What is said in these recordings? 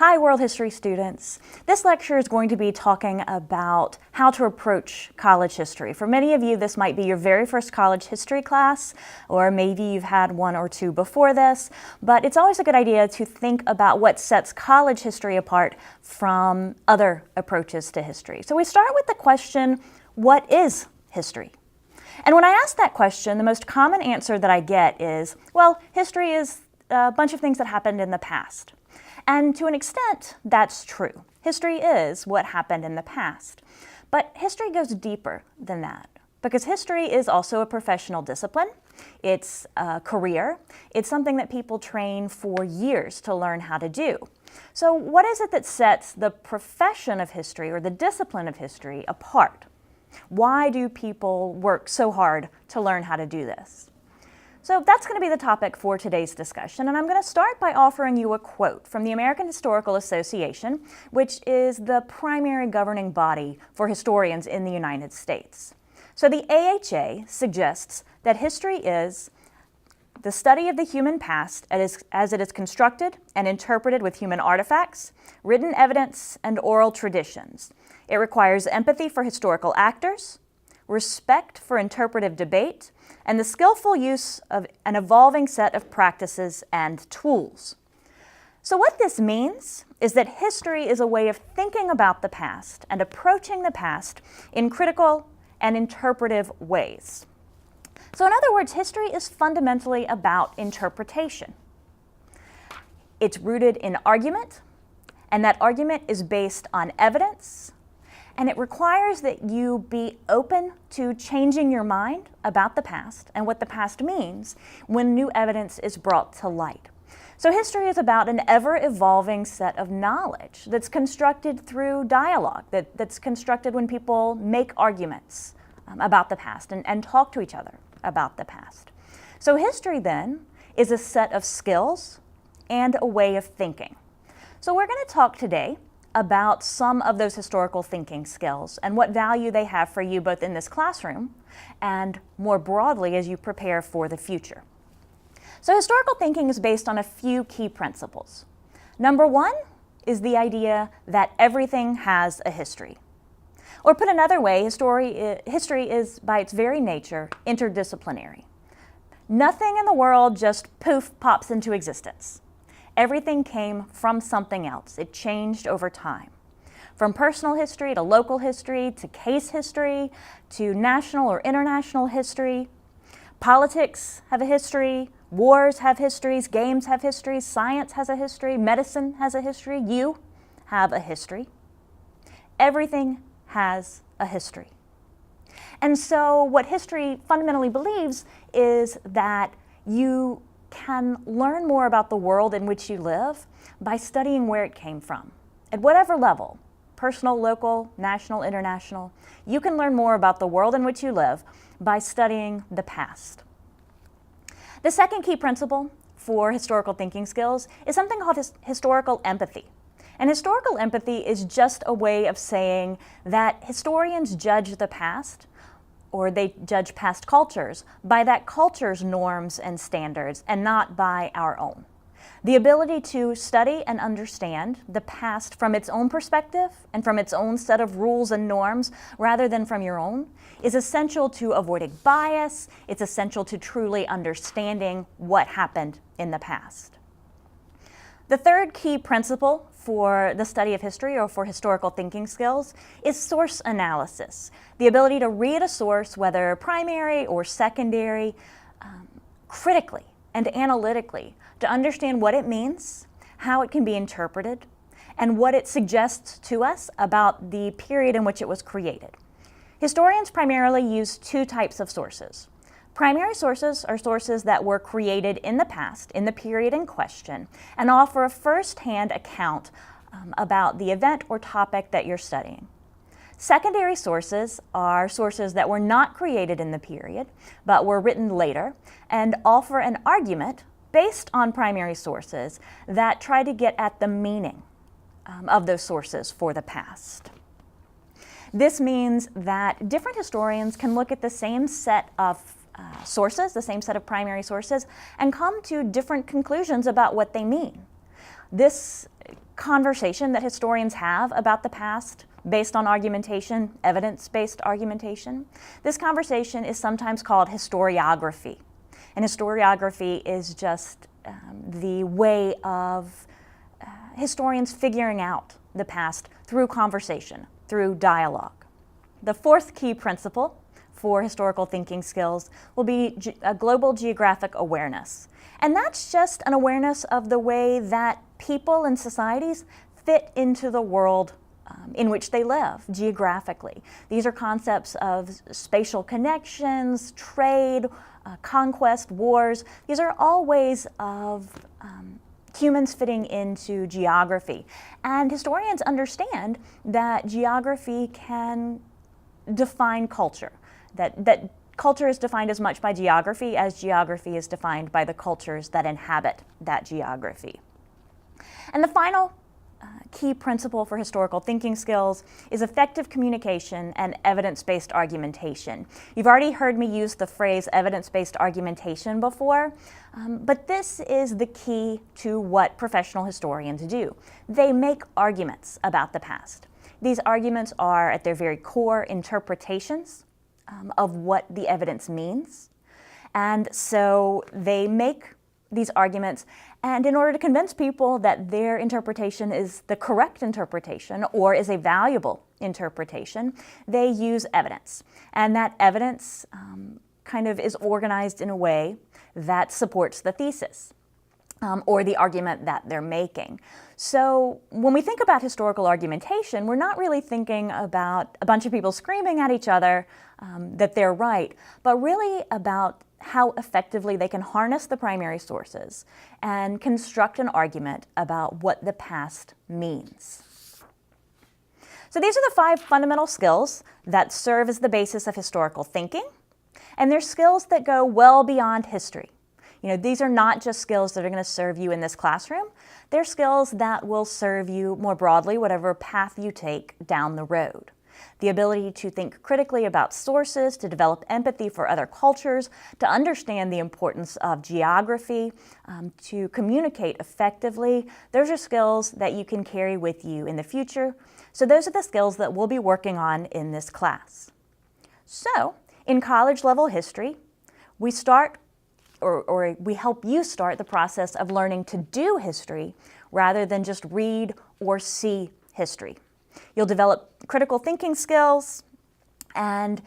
Hi, world history students. This lecture is going to be talking about how to approach college history. For many of you, this might be your very first college history class, or maybe you've had one or two before this, but it's always a good idea to think about what sets college history apart from other approaches to history. So we start with the question, what is history? And when I ask that question, the most common answer that I get is, well, history is a bunch of things that happened in the past. And to an extent, that's true. History is what happened in the past. But history goes deeper than that, because history is also a professional discipline. It's a career. It's something that people train for years to learn how to do. So what is it that sets the profession of history or the discipline of history apart? Why do people work so hard to learn how to do this? So that's going to be the topic for today's discussion, and I'm going to start by offering you a quote from the American Historical Association, which is the primary governing body for historians in the United States. So the AHA suggests that history is the study of the human past as it is constructed and interpreted with human artifacts, written evidence, and oral traditions. It requires empathy for historical actors, respect for interpretive debate, and the skillful use of an evolving set of practices and tools. So what this means is that history is a way of thinking about the past and approaching the past in critical and interpretive ways. So in other words, history is fundamentally about interpretation. It's rooted in argument, and that argument is based on evidence, and it requires that you be open to changing your mind about the past and what the past means when new evidence is brought to light. So history is about an ever-evolving set of knowledge that's constructed through dialogue, that's constructed when people make arguments about the past and talk to each other about the past. So history then is a set of skills and a way of thinking. So we're going to talk today about some of those historical thinking skills and what value they have for you both in this classroom and more broadly as you prepare for the future. So historical thinking is based on a few key principles. Number one is the idea that everything has a history. Or put another way, history is by its very nature interdisciplinary. Nothing in the world just poof pops into existence. Everything came from something else. It changed over time. From personal history to local history to case history to national or international history. Politics have a history, wars have histories, games have histories, science has a history, medicine has a history, you have a history. Everything has a history. And so what history fundamentally believes is that you can learn more about the world in which you live by studying where it came from. At whatever level, personal, local, national, international, you can learn more about the world in which you live by studying the past. The second key principle for historical thinking skills is something called historical empathy. And historical empathy is just a way of saying that historians judge the past, or they judge past cultures, by that culture's norms and standards and not by our own. The ability to study and understand the past from its own perspective and from its own set of rules and norms rather than from your own is essential to avoiding bias. It's essential to truly understanding what happened in the past. The third key principle for the study of history or for historical thinking skills is source analysis. The ability to read a source, whether primary or secondary, critically and analytically to understand what it means, how it can be interpreted, and what it suggests to us about the period in which it was created. Historians primarily use two types of sources. Primary sources are sources that were created in the past, in the period in question, and offer a first-hand account about the event or topic that you're studying. Secondary sources are sources that were not created in the period, but were written later, and offer an argument based on primary sources that try to get at the meaning of those sources for the past. This means that different historians can look at the same set of sources, the same set of primary sources, and come to different conclusions about what they mean. This conversation that historians have about the past based on argumentation, evidence-based argumentation. This conversation is sometimes called historiography. And historiography is just the way of historians figuring out the past through conversation, through dialogue. The fourth key principle for historical thinking skills will be a global geographic awareness. And that's just an awareness of the way that people and societies fit into the world in which they live geographically. These are concepts of spatial connections, trade, conquest, wars. These are all ways of humans fitting into geography. And historians understand that geography can define culture, that culture is defined as much by geography as geography is defined by the cultures that inhabit that geography. And the final key principle for historical thinking skills is effective communication and evidence-based argumentation. You've already heard me use the phrase evidence-based argumentation before, but this is the key to what professional historians do. They make arguments about the past. These arguments are, at their very core, interpretations of what the evidence means. And so they make these arguments, and in order to convince people that their interpretation is the correct interpretation or is a valuable interpretation, they use evidence. And that evidence kind of is organized in a way that supports the thesis or the argument that they're making. So when we think about historical argumentation, we're not really thinking about a bunch of people screaming at each other that they're right, but really about how effectively they can harness the primary sources and construct an argument about what the past means. So these are the 5 fundamental skills that serve as the basis of historical thinking, and they're skills that go well beyond history. You know, these are not just skills that are going to serve you in this classroom. They're skills that will serve you more broadly, whatever path you take down the road. The ability to think critically about sources, to develop empathy for other cultures, to understand the importance of geography, to communicate effectively. Those are skills that you can carry with you in the future. So those are the skills that we'll be working on in this class. So in college level history, we start or we help you start the process of learning to do history rather than just read or see history. You'll develop critical thinking skills, and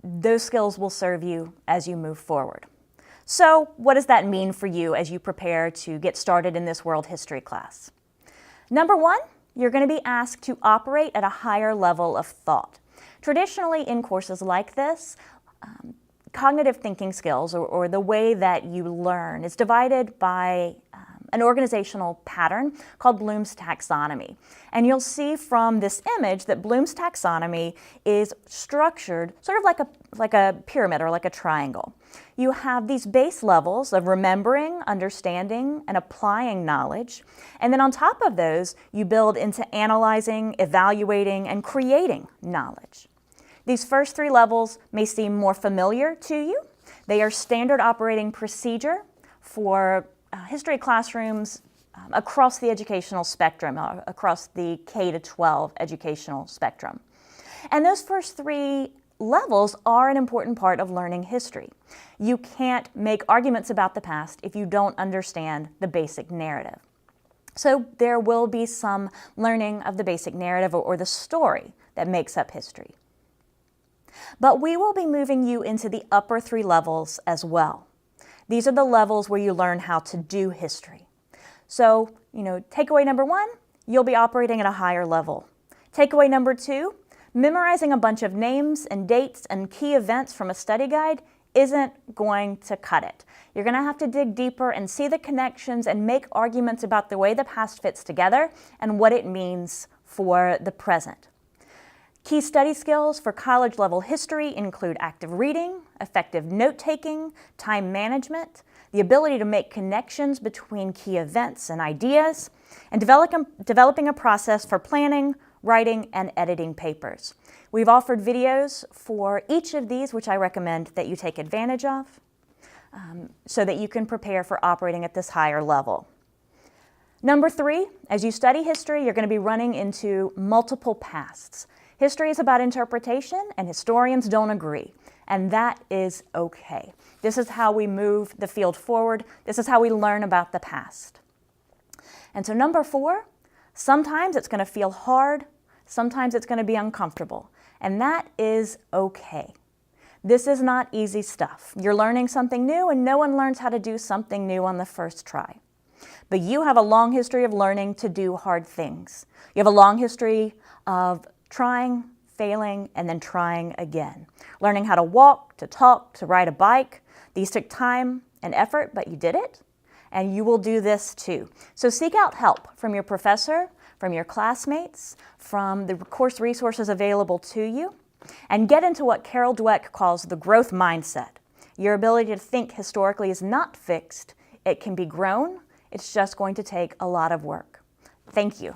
those skills will serve you as you move forward. So what does that mean for you as you prepare to get started in this world history class? Number 1, you're going to be asked to operate at a higher level of thought. Traditionally in courses like this, cognitive thinking skills, or the way that you learn, is divided by an organizational pattern called Bloom's taxonomy. And you'll see from this image that Bloom's taxonomy is structured sort of like a pyramid or like a triangle. You have these base levels of remembering, understanding, and applying knowledge. And then on top of those, you build into analyzing, evaluating, and creating knowledge. These first 3 levels may seem more familiar to you. They are standard operating procedure for history classrooms across the educational spectrum, across the K-12 educational spectrum. And those first 3 levels are an important part of learning history. You can't make arguments about the past if you don't understand the basic narrative. So there will be some learning of the basic narrative or the story that makes up history. But we will be moving you into the upper 3 levels as well. These are the levels where you learn how to do history. So, takeaway number 1, you'll be operating at a higher level. Takeaway number 2, memorizing a bunch of names and dates and key events from a study guide isn't going to cut it. You're going to have to dig deeper and see the connections and make arguments about the way the past fits together and what it means for the present. Key study skills for college-level history include active reading, effective note-taking, time management, the ability to make connections between key events and ideas, and developing a process for planning, writing, and editing papers. We've offered videos for each of these, which I recommend that you take advantage of so that you can prepare for operating at this higher level. Number 3, as you study history, you're going to be running into multiple pasts. History is about interpretation, and historians don't agree, and that is okay. This is how we move the field forward. This is how we learn about the past. And so number 4, sometimes it's going to feel hard, sometimes it's going to be uncomfortable, and that is okay. This is not easy stuff. You're learning something new, and no one learns how to do something new on the first try. But you have a long history of learning to do hard things. You have a long history of trying, failing, and then trying again. Learning how to walk, to talk, to ride a bike. These took time and effort, but you did it, and you will do this too. So seek out help from your professor, from your classmates, from the course resources available to you, and get into what Carol Dweck calls the growth mindset. Your ability to think historically is not fixed. It can be grown. It's just going to take a lot of work. Thank you.